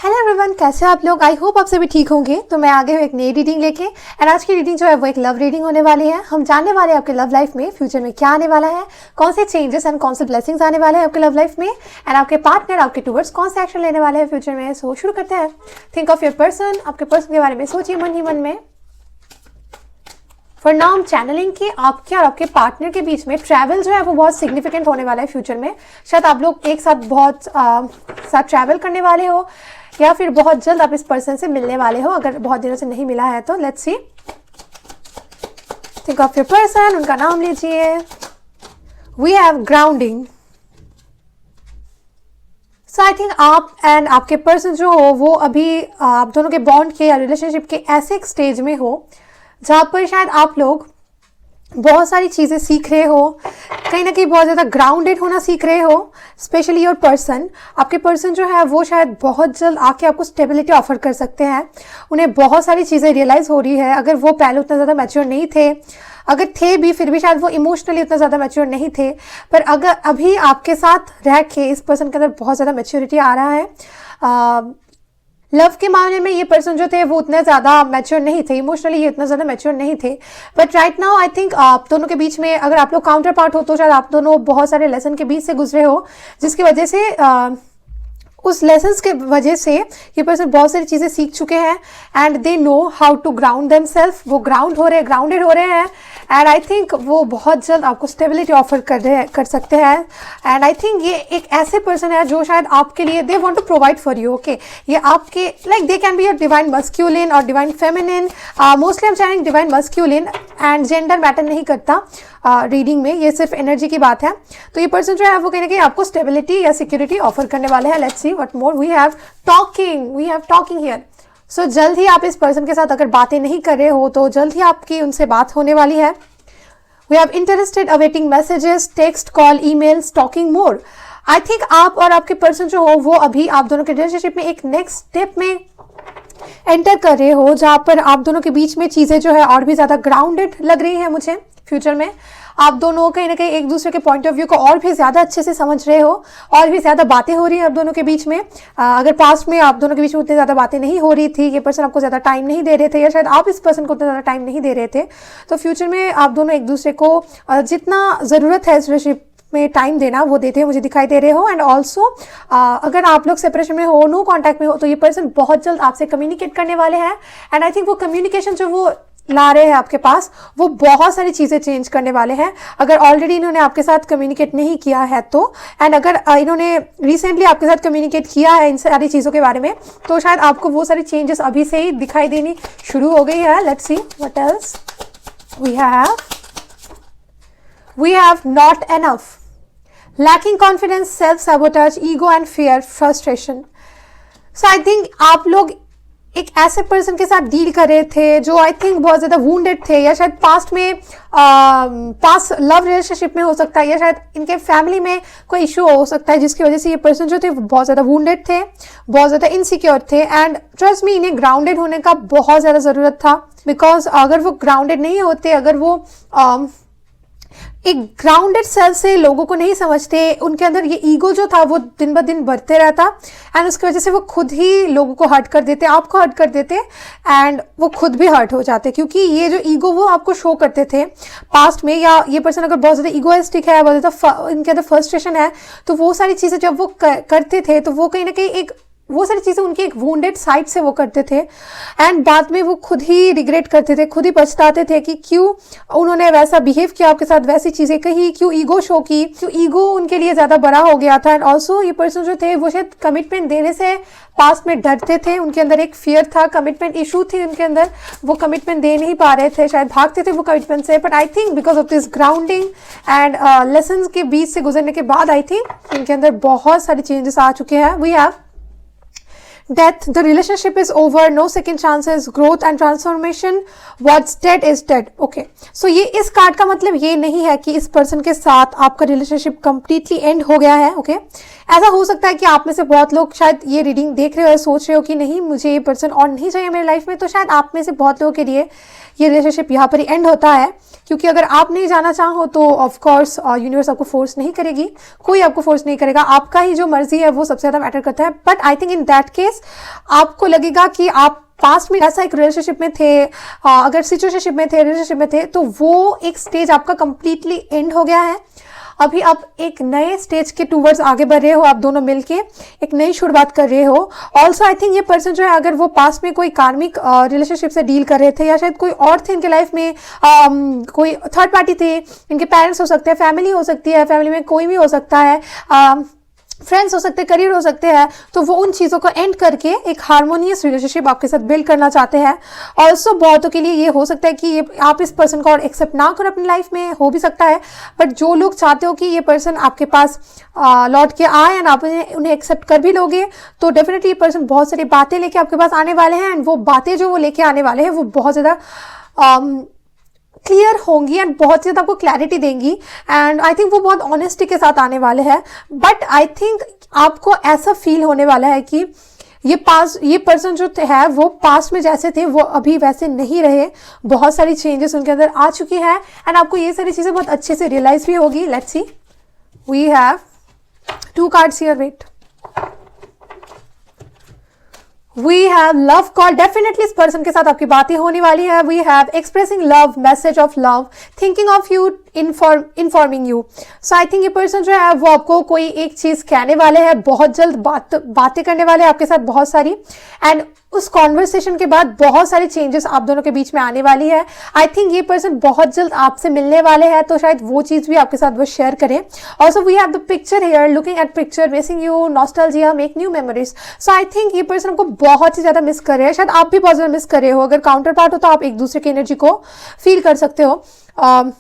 Hello everyone, कैसे हो आप लोग। आई होप आप सभी ठीक होंगे। तो मैं आगे हूँ एक नई रीडिंग लेके। एंड आज की रीडिंग जो है वो एक लव रीडिंग होने वाली है। हम जानने वाले हैं आपके लव लाइफ में फ्यूचर में क्या आने वाला है, कौन से चेंजेस एंड कौन से ब्लेसिंग्स आने वाले हैं आपके लव लाइफ में, एंड आपके पार्टनर आपके टूवर्ड्स कौन से एक्शन लेने वाले हैं फ्यूचर में। सो शुरू करते हैं। थिंक ऑफ योर पर्सन, आपके पर्सन के बारे में सोचिए मन ही मन में। फॉर नाउ हम चैनलिंग की आपके और आपके पार्टनर के बीच में ट्रैवल जो है वो बहुत सिग्निफिकेंट होने वाला है फ्यूचर में। शायद आप लोग एक साथ बहुत साथ ट्रैवल करने वाले हो या फिर बहुत जल्द आप इस पर्सन से मिलने वाले हो, अगर बहुत दिनों से नहीं मिला है तो। Let's see. Think of your person, उनका नाम लीजिए। We have grounding. So I think आप एंड आपके पर्सन जो हो वो अभी आप दोनों के बॉन्ड के या रिलेशनशिप के ऐसे एक स्टेज में हो जहाँ पर शायद आप लोग बहुत सारी चीज़ें सीख रहे हो, कहीं ना कहीं बहुत ज़्यादा ग्राउंडेड होना सीख रहे हो। स्पेशली योर पर्सन, आपके पर्सन जो है वो शायद बहुत जल्द आके आपको स्टेबिलिटी ऑफर कर सकते हैं। उन्हें बहुत सारी चीज़ें रियलाइज़ हो रही है। अगर वो पहले उतना ज़्यादा मैच्योर नहीं थे, अगर थे भी फिर भी शायद वो इमोशनली उतना ज़्यादा मैच्योर नहीं थे, पर अगर अभी आपके साथ रह के इस पर्सन के अंदर बहुत ज़्यादा मैच्योरिटी आ रहा है। लव के मामले में ये पर्सन जो थे वो उतने ज़्यादा मैच्योर नहीं थे, इमोशनली ये उतना ज़्यादा मैच्योर नहीं थे। But right now I think आप दोनों के बीच में अगर आप लोग काउंटर पार्ट हो तो शायद आप दोनों बहुत सारे लेसन के बीच से गुजरे हो, जिसकी वजह से उस लेसन्स के वजह से ये पर्सन बहुत सारी चीज़ें सीख चुके हैं and they know how to ground themselves. वो ग्राउंडेड हो रहे हैं एंड आई थिंक वो बहुत जल्द आपको स्टेबिलिटी ऑफर कर सकते हैं। एंड आई थिंक ये एक ऐसे पर्सन है जो शायद आपके लिए they want to provide for you. Okay, ये आपके like they can be your divine masculine और डिवाइन फेमिनिन। मोस्टली हम चाहेंगे divine masculine and gender matter नहीं करता रीडिंग में, ये सिर्फ एनर्जी की बात है। तो ये पर्सन जो है वो कहीं ना कहीं आपको स्टेबिलिटी या सिक्योरिटी ऑफर करने वाले हैं। Let's see what more. We have talking here. So जल्द ही आप इस पर्सन के साथ अगर बातें नहीं कर रहे हो तो जल्द ही आपकी उनसे बात होने वाली है। We have interested, awaiting messages, text, call, emails, talking more. I think आप और आपके पर्सन जो हो वो अभी आप दोनों के रिलेशनशिप में एक नेक्स्ट स्टेप में एंटर कर रहे हो, जहाँ पर आप दोनों के बीच में चीज़ें जो है और भी ज़्यादा ग्राउंडेड लग रही है मुझे। फ्यूचर में आप दोनों कहीं ना कहीं एक दूसरे के पॉइंट ऑफ व्यू को और भी ज़्यादा अच्छे से समझ रहे हो, और भी ज़्यादा बातें हो रही हैं आप दोनों के बीच में। अगर पास्ट में आप दोनों के बीच में उतनी ज़्यादा बातें नहीं हो रही थी, ये पर्सन आपको ज़्यादा टाइम नहीं दे रहे थे या शायद आप इस पर्सन को उतना ज़्यादा टाइम नहीं दे रहे थे, तो फ्यूचर में आप दोनों एक दूसरे को जितना ज़रूरत है इस रिलेशनशिप में टाइम देना वो देते हुए मुझे दिखाई दे रहे हो। एंड ऑल्सो अगर आप लोग सेपरेशन में हो, नो कॉन्टैक्ट में हो, तो ये पर्सन बहुत जल्द आपसे कम्युनिकेट करने वाले हैं। एंड आई थिंक वो कम्युनिकेशन जो वो ला रहे हैं आपके पास वो बहुत सारी चीज़ें चेंज करने वाले हैं, अगर ऑलरेडी इन्होंने आपके साथ कम्युनिकेट नहीं किया है तो। एंड अगर इन्होंने रिसेंटली आपके साथ कम्युनिकेट किया है इन सारी चीज़ों के बारे में तो शायद आपको वो सारी चेंजेस अभी से ही दिखाई देनी शुरू हो गई है। Let's see what else we have not enough, lacking confidence, self-sabotage, ego and fear, frustration. So I think आप लोग एक ऐसे पर्सन के साथ डील कर रहे थे जो आई थिंक बहुत ज़्यादा वुंडेड थे, या शायद पास्ट में पास्ट लव रिलेशनशिप में हो सकता है, या शायद इनके फैमिली में कोई इशू हो सकता है जिसकी वजह से ये पर्सन जो थे वो बहुत ज़्यादा वुंडेड थे, बहुत ज़्यादा इनसिक्योर थे। एंड ट्रस्ट मी, इन्हें ग्राउंडेड होने का बहुत ज़्यादा ज़रूरत था, बिकॉज अगर वो ग्राउंडेड नहीं होते, अगर वो एक ग्राउंडेड सेल्फ से लोगों को नहीं समझते, उनके अंदर ये ईगो जो था वो दिन ब दिन बढ़ते रहता एंड उसकी वजह से वो खुद ही लोगों को हर्ट कर देते, आपको हर्ट कर देते एंड वो खुद भी हर्ट हो जाते, क्योंकि ये जो ईगो वो आपको शो करते थे पास्ट में। या ये पर्सन अगर बहुत ज़्यादा ईगोइस्टिक है, बहुत ज़्यादा इनके अंदर फ्रस्ट्रेशन है, तो वो सारी चीज़ें जब वो करते थे तो वो कहीं ना कहीं एक वो सारी चीज़ें उनकी एक वुंडेड साइड से वो करते थे एंड बाद में वो खुद ही रिग्रेट करते थे, खुद ही पछताते थे कि क्यों उन्होंने वैसा बिहेव किया आपके साथ, वैसी चीज़ें कही, क्यों ईगो शो की, क्यों ईगो उनके लिए ज़्यादा बड़ा हो गया था। एंड ऑल्सो ये पर्सन जो थे वो शायद कमिटमेंट देने से पास्ट में डरते थे, उनके अंदर एक फियर था, कमिटमेंट इशू थी उनके अंदर, वो कमिटमेंट दे नहीं पा रहे थे, शायद भागते थे वो कमिटमेंट से। But I think because of this grounding and lessons के बीच से गुजरने के बाद आई थिंक इनके अंदर बहुत सारे चेंजेस आ चुके हैं। We have death, the relationship is over, no second chances, growth and transformation, what's dead is dead. Okay, so ये इस कार्ड का मतलब ये नहीं है कि इस पर्सन के साथ आपका रिलेशनशिप completely एंड हो गया है। ओके, ऐसा हो सकता है कि आप में से बहुत लोग शायद ये रीडिंग देख रहे हो और सोच रहे हो कि नहीं मुझे ये पर्सन और नहीं चाहिए मेरी लाइफ में, तो शायद आप में से बहुत लोगों के लिए ये रिलेशनशिप यहाँ पर ही एंड होता है। क्योंकि अगर आप नहीं जाना चाहो तो ऑफ कोर्स यूनिवर्स आपको फोर्स नहीं करेगी, कोई आपको फोर्स नहीं करेगा, आपका ही जो मर्जी है वो सबसे ज़्यादा मैटर करता है। But I think in that case case आपको लगेगा कि आप पास्ट में ऐसा एक रिलेशनशिप में थे, अगर सिचुएशनशिप में थे, रिलेशनशिप में थे, तो वो एक स्टेज आपका कंप्लीटली एंड हो गया है। अभी आप एक नए स्टेज के टूवर्ड्स आगे बढ़ रहे हो, आप दोनों मिलके एक नई शुरुआत कर रहे हो। ऑल्सो आई थिंक ये पर्सन जो है, अगर वो पास्ट में कोई कार्मिक रिलेशनशिप से डील कर रहे थे, या शायद कोई और थे इनके लाइफ में, कोई थर्ड पार्टी थे, इनके पेरेंट्स हो सकते हैं, फैमिली हो सकती है, फैमिली में कोई भी हो सकता है, फ्रेंड्स हो सकते हैं, करियर हो सकते हैं, तो वो उन चीज़ों को एंड करके एक हार्मोनियस रिलेशनशिप आपके साथ बिल्ड करना चाहते हैं। ऑल्सो बहुतों के लिए ये हो सकता है कि ये आप इस पर्सन को और एक्सेप्ट ना करो अपनी लाइफ में, हो भी सकता है। बट जो लोग चाहते हो कि ये पर्सन आपके पास लौट के आए एंड आप उन्हें एक्सेप्ट कर भी लोगे, तो डेफिनेटली ये पर्सन बहुत सारी बातें लेके आपके पास आने वाले हैं। एंड वो बातें जो वो लेके आने वाले हैं वो बहुत ज़्यादा क्लियर होंगी एंड बहुत ज़्यादा आपको क्लैरिटी देंगी। एंड आई थिंक वो बहुत ऑनेस्टी के साथ आने वाले हैं। बट आई थिंक आपको ऐसा फील होने वाला है कि ये पर्सन जो है वो पास्ट में जैसे थे वो अभी वैसे नहीं रहे, बहुत सारी चेंजेस उनके अंदर आ चुकी है एंड आपको ये सारी चीज़ें बहुत अच्छे से रियलाइज भी होगी। Let's see, we have 2 cards here, wait, we have love call. Definitely इस पर्सन के साथ आपकी बातें होने वाली है। We have expressing love, message of love, thinking of you, informing you. So I think ये पर्सन जो है वो आपको कोई एक चीज़ कहने वाले हैं, बहुत जल्द बातें करने वाले हैं आपके साथ बहुत सारी, एंड उस कॉन्वर्सेशन के बाद बहुत सारी चेंजेस आप दोनों के बीच में आने वाली है। आई थिंक ये पर्सन बहुत जल्द आपसे मिलने वाले हैं, तो शायद वो चीज़ भी आपके साथ वो शेयर करें। Also we have the picture here, looking at picture, missing you, nostalgia, make new memories. So I think ये पर्सन आपको बहुत ही ज़्यादा मिस कर रहे हैं, शायद आप भी बहुत ज़्यादा मिस कर रहे हो। अगर काउंटर पार्ट हो तो आप एक दूसरे की एनर्जी को फील कर सकते हो।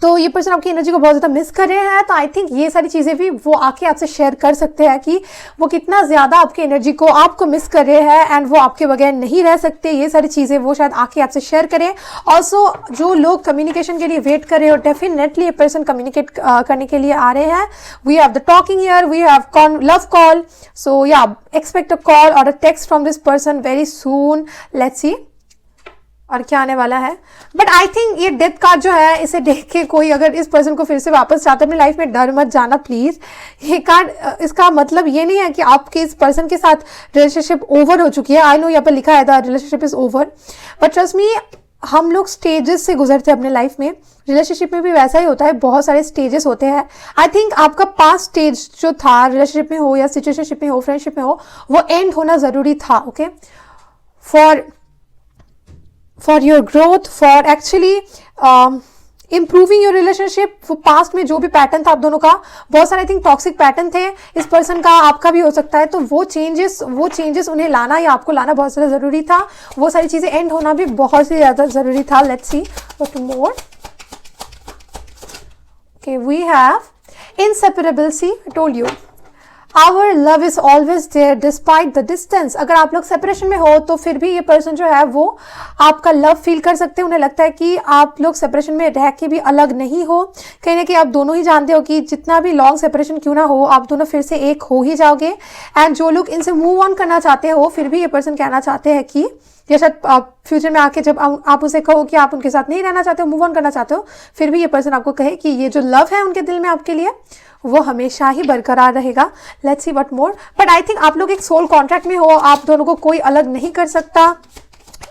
तो ये पर्सन आपकी एनर्जी को बहुत ज़्यादा मिस कर रहे हैं, तो आई थिंक ये सारी चीज़ें भी वो आके आपसे शेयर कर सकते हैं कि वो कितना ज़्यादा आपकी एनर्जी को आपको मिस कर रहे हैं एंड वो आपके बगैर नहीं रह सकते। ये सारी चीज़ें वो शायद आके आपसे शेयर करें। ऑल्सो जो लोग कम्युनिकेशन के लिए वेट कर रहे हो, डेफिनेटली ये पर्सन कम्युनिकेट करने के लिए आ रहे हैं। We have the talking here, we have love call, so या एक्सपेक्ट अ कॉल और a text from this person very soon. Let's see और क्या आने वाला है। बट आई थिंक ये डेथ कार्ड जो है, इसे देख के कोई अगर इस पर्सन को फिर से वापस चाहते अपनी लाइफ में, डर मत जाना प्लीज। ये कार्ड, इसका मतलब ये नहीं है कि आपके इस पर्सन के साथ रिलेशनशिप ओवर हो चुकी है। आई नो यहाँ पर लिखा है the relationship is over, but trust me, हम लोग स्टेजेस से गुजरते हैं अपने लाइफ में। रिलेशनशिप में भी वैसा ही होता है, बहुत सारे स्टेजेस होते हैं। आई थिंक आपका पास्ट स्टेज जो था, रिलेशनशिप में हो या सिचुएशनशिप में हो, फ्रेंडशिप में हो, वो एंड होना ज़रूरी था। Okay, for your growth, for actually improving your relationship। वो पास्ट में जो भी पैटर्न था आप दोनों का, बहुत सारे आई थिंक टॉक्सिक पैटर्न थे, इस पर्सन का, आपका भी हो सकता है, तो वो चेंजेस उन्हें लाना या आपको लाना बहुत ज़्यादा ज़रूरी था। वो सारी चीज़ें एंड होना भी बहुत ही ज़्यादा ज़रूरी था। Let's see what more. Okay, we have inseparability। I told you our love is always there despite the distance। अगर आप लोग सेपरेशन में हो तो फिर भी ये पर्सन जो है वो आपका लव फील कर सकते हैं। उन्हें लगता है कि आप लोग सेपरेशन में रह के भी अलग नहीं हो, कहीं ना कहीं आप दोनों ही जानते हो कि जितना भी लॉन्ग सेपरेशन क्यों ना हो, आप दोनों फिर से एक हो ही जाओगे। एंड जो लोग इनसे मूव ऑन करना चाहते हो, फिर भी ये पर्सन कहना चाहते हैं कि या शायद फ्यूचर में आके जब आप उसे कहो कि आप उनके साथ नहीं रहना चाहते हो, मूव ऑन करना चाहते हो, फिर भी ये पर्सन आपको कहे कि ये जो लव है उनके दिल में आपके लिए, वो हमेशा ही बरकरार रहेगा। Let's see what more. But I think आप लोग एक सोल कॉन्ट्रैक्ट में हो, आप दोनों को कोई अलग नहीं कर सकता,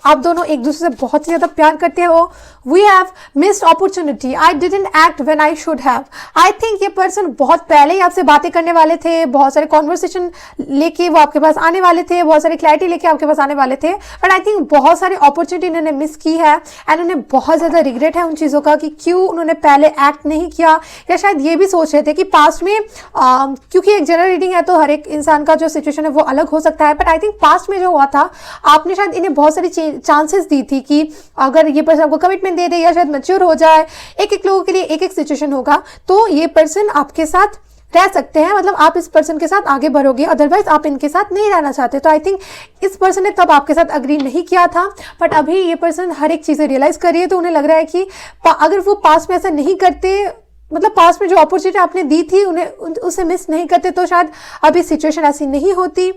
आप दोनों एक दूसरे से बहुत ही ज़्यादा प्यार करते हो। We have missed opportunity, I didn't act when I should have. I think ये पर्सन बहुत पहले ही आपसे बातें करने वाले थे, बहुत सारे कॉन्वर्सेशन लेके वो आपके पास आने वाले थे, बहुत सारी क्लैरिटी लेके आपके पास आने वाले थे, बट आई थिंक बहुत सारी अपॉर्चुनिटी इन्होंने मिस की है एंड उन्हें बहुत ज़्यादा रिग्रेट है उन चीज़ों का कि क्यों उन्होंने पहले एक्ट नहीं किया, या शायद ये भी सोच रहे थे कि पास्ट में क्योंकि एक जनरल रीडिंग है तो हर एक इंसान का जो सिचुएशन है वो अलग हो सकता है, बट आई थिंक पास्ट में जो हुआ था, आपने शायद इन्हें बहुत सारी चांसेस दी थी कि अगर ये पर्सन आपको कमिटमेंट दे दे या शायद मैच्योर हो जाए, एक एक लोगों के लिए एक एक सिचुएशन होगा, तो ये पर्सन आपके साथ रह सकते हैं, मतलब आप इस पर्सन के साथ आगे बढ़ोगे, अदरवाइज आप इनके साथ नहीं रहना चाहते। तो आई थिंक इस पर्सन ने तब आपके साथ अग्री नहीं किया था, बट अभी ये पर्सन हर एक चीज़ें रियलाइज कर रही है, तो उन्हें लग रहा है कि अगर वो पास्ट में ऐसा नहीं करते, मतलब पास्ट में जो अपॉर्चुनिटी आपने दी थी उन्हें उसे मिस नहीं करते, तो शायद अभी सिचुएशन ऐसी नहीं होती,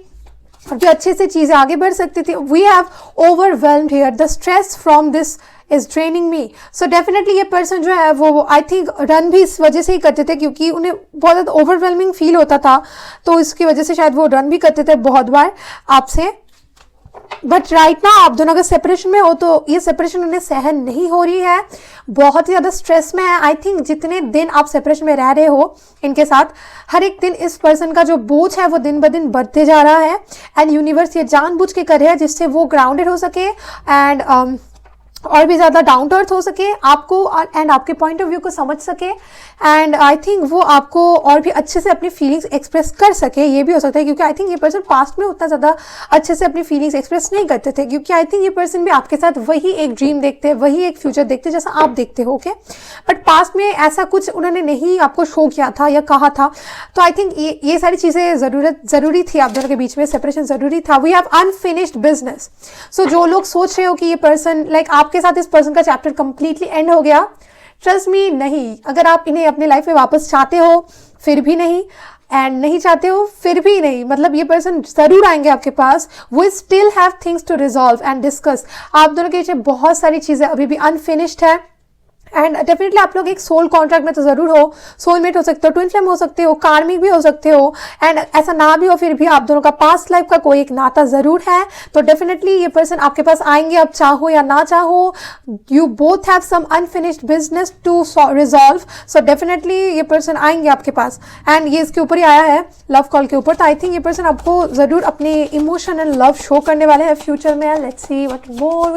अभी अच्छे से चीज़ें आगे बढ़ सकती थी। We have overwhelmed here the stress from this is draining me. So definitely ये पर्सन जो है वो आई थिंक रन भी इस वजह से ही करते थे क्योंकि उन्हें बहुत ज़्यादा ओवरवेलमिंग फील होता था, तो इसकी वजह से शायद वो रन भी करते थे बहुत बार आपसे। बट राइट ना आप दोनों अगर सेपरेशन में हो तो ये सेपरेशन उन्हें सहन नहीं हो रही है, बहुत ही ज़्यादा स्ट्रेस में है। आई थिंक जितने दिन आप सेपरेशन में रह रहे हो इनके साथ, हर एक दिन इस पर्सन का जो बोझ है वो दिन ब दिन बढ़ते जा रहा है। एंड यूनिवर्स ये जानबूझ के कर रहा है जिससे वो ग्राउंडेड हो सके एंड और भी ज़्यादा डाउन टू अर्थ हो सके आपको एंड आपके पॉइंट ऑफ व्यू को समझ सके। एंड आई थिंक वो आपको और भी अच्छे से अपनी फीलिंग्स एक्सप्रेस कर सके, ये भी हो सकता है क्योंकि आई थिंक ये पर्सन पास्ट में उतना ज़्यादा अच्छे से अपनी फीलिंग्स एक्सप्रेस नहीं करते थे क्योंकि आई थिंक ये पर्सन भी आपके साथ वही एक ड्रीम देखते हैं, वही एक फ्यूचर देखते हैं जैसा आप देखते हो। ओके, बट पास्ट में ऐसा कुछ उन्होंने नहीं आपको शो किया था या कहा था, तो आई थिंक ये सारी चीज़ें ज़रूरी थी आप दोनों के बीच में, सेपरेशन ज़रूरी था। We have unfinished business. So जो लोग सोच रहे हो कि ये पर्सन लाइक आपके साथ इस पर्सन का चैप्टर कंप्लीटली एंड हो गया, ट्रस्ट मी नहीं। अगर आप इन्हें अपने लाइफ में वापस चाहते हो फिर भी नहीं, एंड नहीं चाहते हो फिर भी नहीं, मतलब ये पर्सन जरूर आएंगे आपके पास। We still have things to resolve and discuss. आप दोनों के बीच में बहुत सारी चीज़ें अभी भी अनफिनिश्ड है एंड डेफिनेटली आप लोग एक सोल कॉन्ट्रैक्ट में तो ज़रूर हो, सोलमेट हो सकते हो, ट्विन फ्लेम हो सकते हो, कार्मिक भी हो सकते हो। एंड ऐसा ना भी हो फिर भी आप दोनों का पास्ट लाइफ का कोई एक नाता ज़रूर है, तो डेफिनेटली ये पर्सन आपके पास आएंगे, आप चाहो या ना चाहो। You both have some unfinished business to resolve, so definitely ये पर्सन आएंगे आपके पास। एंड ये इसके ऊपर ही आया है, लव कॉल के ऊपर, तो आई थिंक ये पर्सन आपको ज़रूर अपने इमोशनल लव शो करने वाले हैं फ्यूचर में। Let's see what more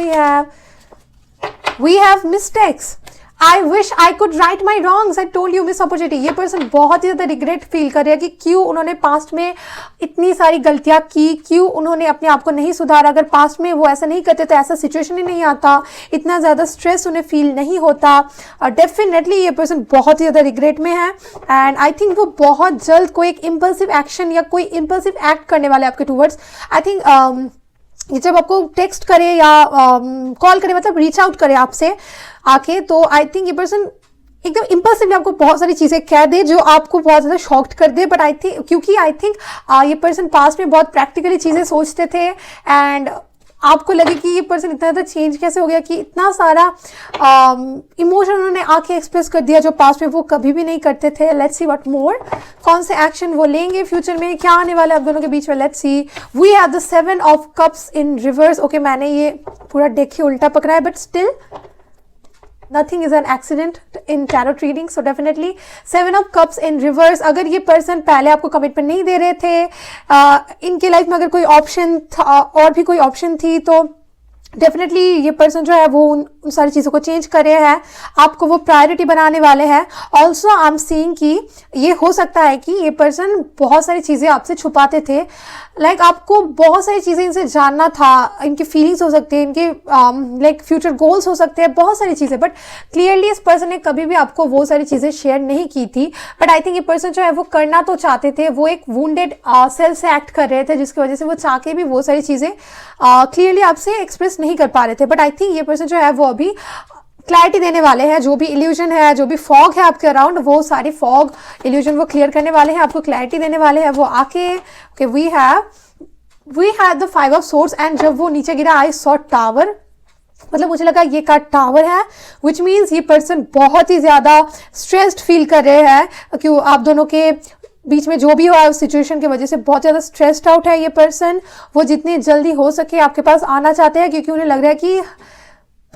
we have mistakes. I wish I could right my wrongs, I told you miss opportunity. ये पर्सन बहुत ही ज़्यादा रिग्रेट फील कर रहे हैं कि क्यों उन्होंने पास्ट में इतनी सारी गलतियां की, क्यों उन्होंने अपने आप को नहीं सुधारा। अगर पास्ट में वो ऐसा नहीं करते तो ऐसा सिचुएशन ही नहीं आता, इतना ज़्यादा स्ट्रेस उन्हें फील नहीं होता। डेफिनेटली ये पर्सन बहुत ही ज़्यादा रिग्रेट में है एंड आई थिंक वो बहुत जल्द कोई एक इम्पल्सिव एक्शन या कोई इम्पल्सिव एक्ट करने वाले आपके टूवर्ड्स। आई थिंक ये जब आपको टेक्स्ट करे या कॉल करे, मतलब रीच आउट करे आपसे आके, तो आई थिंक ये पर्सन एकदम इम्पल्सिवली आपको बहुत सारी चीज़ें कह दे जो आपको बहुत ज़्यादा शॉक्ड कर दे। बट आई थिंक क्योंकि आई थिंक ये पर्सन पास्ट में बहुत प्रैक्टिकली चीज़ें सोचते थे एंड आपको लगे कि ये पर्सन इतना ज़्यादा चेंज कैसे हो गया कि इतना सारा इमोशन उन्होंने आके एक्सप्रेस कर दिया जो पास्ट में वो कभी भी नहीं करते थे। लेट्स सी व्हाट मोर, कौन से एक्शन वो लेंगे फ्यूचर में, क्या आने वाला है आप दोनों के बीच में। Let's see, we have the 7 of cups in reverse. Okay, मैंने ये पूरा डेक ही उल्टा पकड़ा है, but still nothing is an accident in tarot reading, so definitely 7 of cups in reverse। अगर ये पर्सन पहले आपको कमिटमेंट नहीं दे रहे थे, इनके लाइफ में अगर कोई ऑप्शन था और भी कोई ऑप्शन थी, तो डेफिनेटली ये पर्सन जो है वो उन सारी चीज़ों को चेंज कर रहे हैं, आपको वो प्रायोरिटी बनाने वाले हैं। ऑल्सो आई एम सीइंग कि ये हो सकता है कि ये पर्सन बहुत सारी चीज़ें आपसे छुपाते थे, लाइक आपको बहुत सारी चीज़ें इनसे जानना था, इनकी फीलिंग्स हो सकती है, इनके लाइक फ्यूचर गोल्स हो सकते हैं, बहुत सारी चीज़ें, बट क्लियरली इस पर्सन ने कभी भी आपको वो सारी चीज़ें शेयर नहीं की थी। बट आई थिंक ये पर्सन जो है वो करना तो चाहते थे, वो एक वुंडेड सेल से एक्ट कर रहे थे जिसकी वजह से वो चाह के भी वो सारी चीज़ें क्लियरली आपसे एक्सप्रेस नहीं कर पा रहे थे। बट आई थिंक ये पर्सन जो है वो अभी क्लैरिटी देने वाले हैं, जो भी इल्यूजन है, जो भी फॉग है आपके अराउंड, वो सारी फॉग इल्यूजन वो क्लियर करने वाले हैं, आपको क्लैरिटी देने वाले हैं वो आके। Okay, we have the 5 of swords and जब वो नीचे गिरा आई सॉ टावर, मतलब मुझे लगा ये कार्ड टावर है, विच मीन्स ये पर्सन बहुत ही ज़्यादा स्ट्रेस्ड फील कर रहे हैं क्यों आप दोनों के बीच में जो भी हुआ है उस सिचुएशन की वजह से बहुत ज़्यादा स्ट्रेस्ड आउट है ये पर्सन। वो जितनी जल्दी हो सके आपके पास आना चाहते हैं क्योंकि उन्हें लग रहा है कि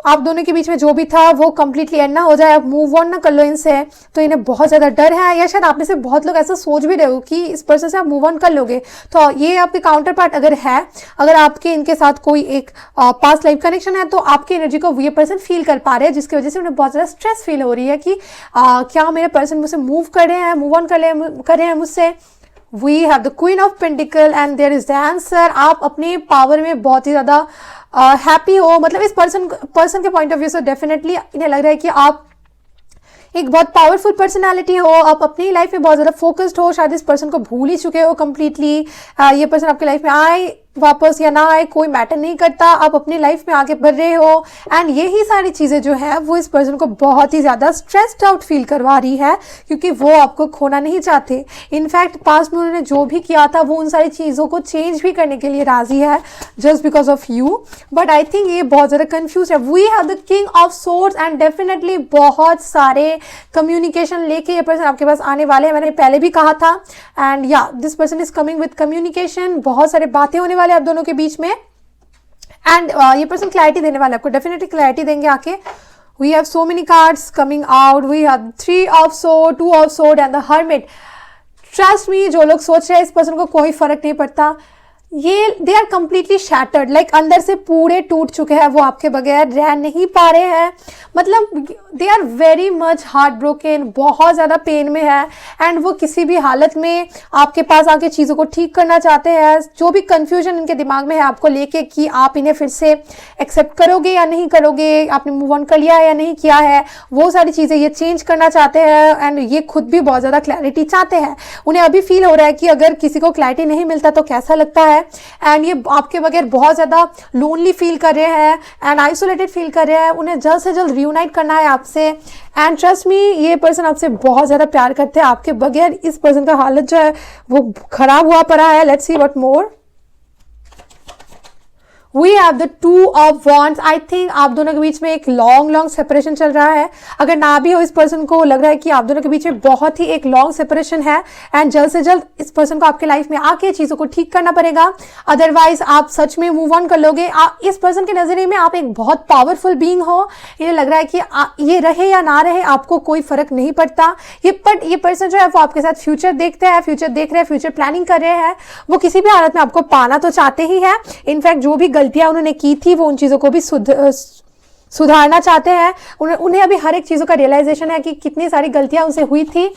आप दोनों के बीच में जो भी था वो कंप्लीटली एंड ना हो जाए, आप मूव ऑन ना कर लो इनसे, तो इन्हें बहुत ज़्यादा डर है। या शायद आप में से बहुत लोग ऐसा सोच भी रहे हो कि इस पर्सन से आप मूव ऑन कर लोगे, तो ये आपके काउंटर पार्ट अगर है, अगर आपके इनके साथ कोई एक पास्ट लाइफ कनेक्शन है, तो आपकी एनर्जी को ये पर्सन फील कर पा रहे हैं जिसकी वजह से उन्हें बहुत ज़्यादा स्ट्रेस फील हो रही है कि क्या मेरे पर्सन मुझसे मूव कर रहे हैं, मूव ऑन कर रहे हैं मुझसे। We have the queen of pentacle and there is the answer. आप अपने पावर में बहुत ही ज़्यादा हैप्पी हो, मतलब इस पर्सन के पॉइंट ऑफ व्यू से डेफिनेटली इन्हें लग रहा है कि आप एक बहुत पावरफुल पर्सनालिटी हो, आप अपनी लाइफ में बहुत ज़्यादा फोकस्ड हो, शायद इस पर्सन को भूल ही चुके हो कम्प्लीटली। ये पर्सन आपकी लाइफ में आए वापस या ना आए कोई मैटर नहीं करता, आप अपनी लाइफ में आगे बढ़ रहे हो। एंड यही सारी चीज़ें जो है वो इस पर्सन को बहुत ही ज़्यादा स्ट्रेस्ड आउट फील करवा रही है, क्योंकि वो आपको खोना नहीं चाहते। इनफैक्ट पास्ट में उन्होंने जो भी किया था वो उन सारी चीज़ों को चेंज भी करने के लिए राजी है just because of you. But I think ये बहुत ज़्यादा कन्फ्यूज है। We have the king of swords and definitely बहुत सारे कम्युनिकेशन लेके ये पर्सन आपके पास आने वाले हैं, मैंने पहले भी कहा था। एंड या this person is coming with communication, बहुत सारे बातें होने वाले आप दोनों के बीच में। एंड ये पर्सन क्लैरिटी देने वाले, आपको डेफिनेटली क्लैरिटी देंगे आके। We have so many cards coming out, we have 3 of sword, 2 of sword and the hermit. Trust me, जो लोग सोच रहे हैं इस पर्सन को कोई फर्क नहीं पड़ता, ये they are completely shattered, like अंदर से पूरे टूट चुके हैं, वो आपके बगैर रह नहीं पा रहे हैं। मतलब they are very much heartbroken, बहुत ज़्यादा पेन में है। एंड वो किसी भी हालत में आपके पास आके चीज़ों को ठीक करना चाहते हैं। जो भी कन्फ्यूजन इनके दिमाग में है आपको लेके कि आप इन्हें फिर से एक्सेप्ट करोगे या नहीं करोगे, आपने मूव ऑन कर लिया है या नहीं किया है, वो सारी चीज़ें ये चेंज करना चाहते हैं। एंड ये खुद भी बहुत ज़्यादा क्लैरिटी चाहते हैं। उन्हें अभी फील हो रहा है कि अगर किसी को क्लैरिटी नहीं मिलता तो कैसा लगता है। एंड ये आपके बगैर बहुत ज़्यादा लोनली फील कर रहे हैं एंड आइसोलेटेड फील कर रहे हैं। उन्हें जल्द से जल्द रियूनाइट करना है आपसे। एंड ट्रस्ट मी, ये पर्सन आपसे बहुत ज़्यादा प्यार करते हैं। आपके बगैर इस पर्सन का हालत जो है वो खराब हुआ पड़ा है। Let's see what more. We have the 2 of wands. I think आप दोनों के बीच में एक लॉन्ग सेपरेशन चल रहा है। अगर ना भी हो, इस पर्सन को लग रहा है कि आप दोनों के बीच में बहुत ही एक लॉन्ग सेपरेशन है एंड जल्द से जल्द इस पर्सन को आपके लाइफ में आके चीज़ों को ठीक करना पड़ेगा, अदरवाइज आप सच में मूव ऑन कर लोगे। इस पर्सन के नज़रिए में आप एक बहुत पावरफुल बीइंग हो। ये लग रहा है कि ये रहे या ना रहे आपको कोई फर्क नहीं पड़ता। ये पर्सन जो है वो आपके साथ फ्यूचर देखते हैं, फ्यूचर देख रहे हैं, फ्यूचर प्लानिंग कर रहे हैं। वो किसी भी हालत में आपको पाना तो चाहते ही है। इनफैक्ट जो भी गलतियां उन्होंने की थी वो उन चीज़ों को भी सुधारना चाहते हैं। उन्हें अभी हर एक चीज़ों का रियलाइजेशन है कि कितनी सारी गलतियां उनसे हुई थी।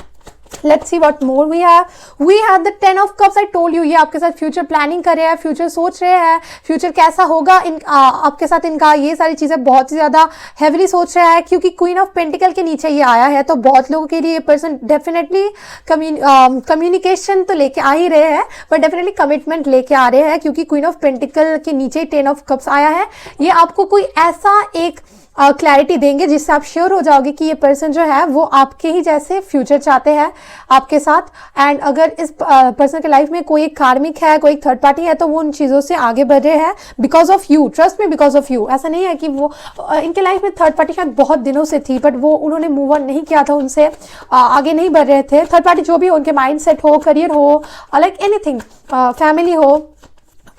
Let's see what more we have the 10 of cups. I told you, ये आपके साथ फ्यूचर प्लानिंग कर रहे हैं, फ्यूचर सोच रहे हैं, फ्यूचर कैसा होगा आपके साथ। इनका ये सारी चीज़ें बहुत ही ज़्यादा हैवीली सोच रहा है, क्योंकि क्वीन ऑफ पेंटिकल के नीचे ये आया है। तो बहुत लोगों के लिए ये पर्सन डेफिनेटली कम्युनिकेशन तो लेके आ ही रहे हैं, बट डेफिनेटली कमिटमेंट लेके आ रहे हैं, क्योंकि क्वीन ऑफ पेंटिकल के नीचे 10 ऑफ कप्स आया है। ये आपको कोई ऐसा एक क्लैरिटी देंगे जिससे आप श्योर हो जाओगे कि ये पर्सन जो है वो आपके ही जैसे फ्यूचर चाहते हैं आपके साथ। एंड अगर इस पर्सन के लाइफ में कोई एक कार्मिक है, कोई एक थर्ड पार्टी है, तो वो उन चीज़ों से आगे बढ़ रहे हैं बिकॉज ऑफ यू। ट्रस्ट में, बिकॉज ऑफ यू। ऐसा नहीं है कि वो इनके लाइफ में थर्ड पार्टी शायद बहुत दिनों से थी, बट वो उन्होंने मूव ऑन नहीं किया था, उनसे आगे नहीं बढ़ रहे थे। थर्ड पार्टी जो भी हो, उनके माइंड सेट हो, करियर हो, लाइक एनीथिंग, फैमिली हो,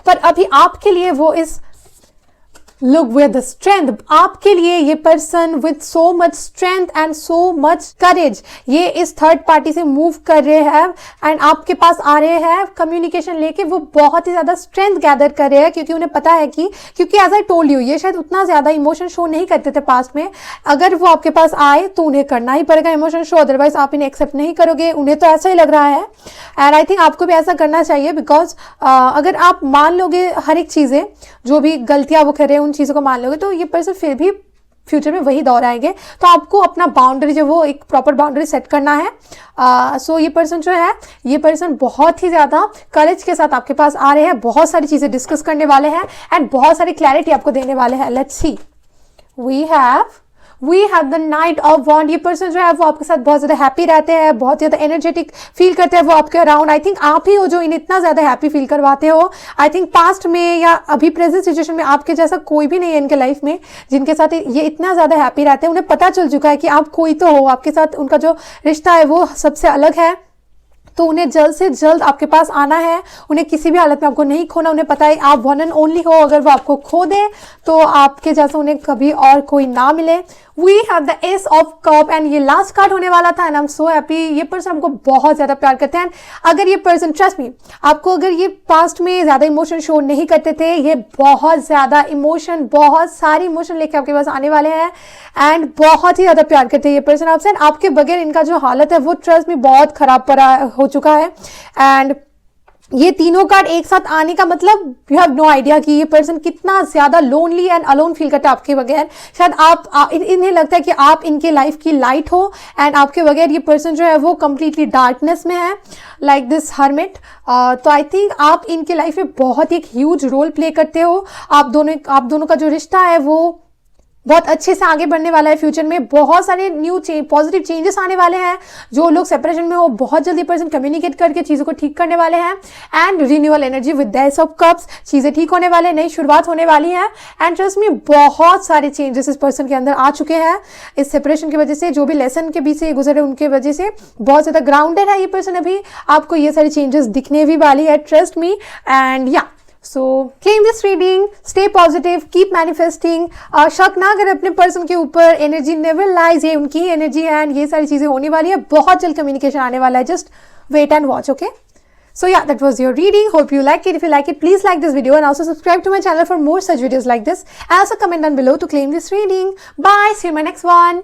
पर अभी आपके लिए वो इस लुक विद द स्ट्रेंथ, आपके लिए ये person with so much strength and so much करेज ये इस थर्ड पार्टी से मूव कर रहे हैं एंड आपके पास आ रहे हैं कम्युनिकेशन लेके। वो बहुत ही ज़्यादा स्ट्रेंथ गैदर कर रहे हैं, क्योंकि उन्हें पता है कि क्योंकि एज आई टोल्ड यू, ये शायद उतना ज़्यादा इमोशन शो नहीं करते थे पास्ट में। अगर वो आपके पास आए तो उन्हें करना ही पड़ेगा इमोशन शो, अदरवाइज आप इन्हें एक्सेप्ट नहीं करोगे। उन्हें तो ऐसा ही लग रहा है एंड आई थिंक आपको भी ऐसा करना चाहिए, बिकॉज अगर आप मान लोगे हर एक चीज़ें, जो भी गलतियाँ वो कर रहे हैं उन चीज़ों को मान लोगे, तो ये पर्सन फिर भी फ्यूचर में वही दौर आएंगे। तो आपको अपना बाउंड्री जो वो एक प्रॉपर बाउंड्री सेट करना है। सो ये पर्सन जो है, ये पर्सन बहुत ही ज़्यादा करेज के साथ आपके पास आ रहे हैं, बहुत सारी चीज़ें डिस्कस करने वाले हैं एंड बहुत सारी क्लैरिटी आपको देने वाले हैं। Let's see, we have the night of wand. ये पर्सन जो है वो आपके साथ बहुत ज़्यादा हैप्पी रहते हैं, बहुत ज़्यादा एनर्जेटिक फील करते हैं वो आपके अराउंड। आई थिंक आप ही हो जो इन्हें इतना ज़्यादा हैप्पी फील करवाते हो। आई थिंक पास्ट में या अभी प्रेजेंट सिचुएशन में आपके जैसा कोई भी नहीं है इनके लाइफ में जिनके साथ ये इतना ज़्यादा हैप्पी रहते हैं। उन्हें पता चल चुका है कि आप कोई तो हो, आपके साथ उनका जो रिश्ता है वो सबसे अलग है। तो उन्हें जल्द से जल्द आपके पास आना है, उन्हें किसी भी हालत में आपको नहीं खोना। उन्हें पता है आप वन एंड ओनली हो, अगर वो आपको खो दे तो आपके जैसा उन्हें कभी और कोई ना मिले। We have the ace of cup and ये लास्ट कार्ड होने वाला था and I am so happy. ये पर्सन हमको बहुत ज़्यादा प्यार करते हैं। अगर ये पर्सन, ट्रस्ट मी, आपको अगर ये पास्ट में ज़्यादा इमोशन शो नहीं करते थे, ये बहुत ज़्यादा इमोशन, बहुत सारी इमोशन लेके आपके पास आने वाले हैं एंड बहुत ही ज़्यादा प्यार करते हैं ये पर्सन आपसे। आपके बगैर इनका जो हालत है वो ट्रस्ट में बहुत ख़राब पड़ा हो चुका है एंड ये तीनों कार्ड एक साथ आने का मतलब यू हैव नो आइडिया कि ये पर्सन कितना ज्यादा लोनली एंड अलोन फील करता है आपके बगैर। शायद इन्हें लगता है कि आप इनके लाइफ की लाइट हो एंड आपके बगैर ये पर्सन जो है वो कंप्लीटली डार्कनेस में है, लाइक दिस हर्मिट। तो आई थिंक आप इनके लाइफ में बहुत एक ह्यूज रोल प्ले करते हो। आप दोनों का जो रिश्ता है वो बहुत अच्छे से आगे बढ़ने वाला है। फ्यूचर में बहुत सारे न्यू पॉजिटिव चेंजेस आने वाले हैं। जो लोग सेपरेशन में हो बहुत जल्दी पर्सन कम्युनिकेट करके चीज़ों को ठीक करने वाले हैं। And renewal energy with the ace of cups, चीज़ें ठीक होने वाले, नई शुरुआत होने वाली है। एंड ट्रस्ट में बहुत सारे चेंजेस इस पर्सन के अंदर आ चुके हैं इस सेपरेशन की वजह से। जो भी लेसन के बीच से गुजरे उनके वजह से बहुत ज़्यादा ग्राउंडेड है ये पर्सन। अभी आपको ये सारी चेंजेस दिखने भी वाली है, ट्रस्ट मी। एंड या सो claim this reading, stay positive, keep manifesting. शक ना करें अपने पर्सन के ऊपर, एनर्जी नेवर लाइज, ये उनकी एनर्जी है एंड ये सारी चीज़ें होने वाली है। बहुत जल्द कम्युनिकेशन आने वाला है, just wait and watch, okay? So yeah, that was your reading. Hope you like it. If you like it, please like this video and also subscribe to my channel for more such videos like this. And also comment down below to claim this reading. Bye. See you in my next one.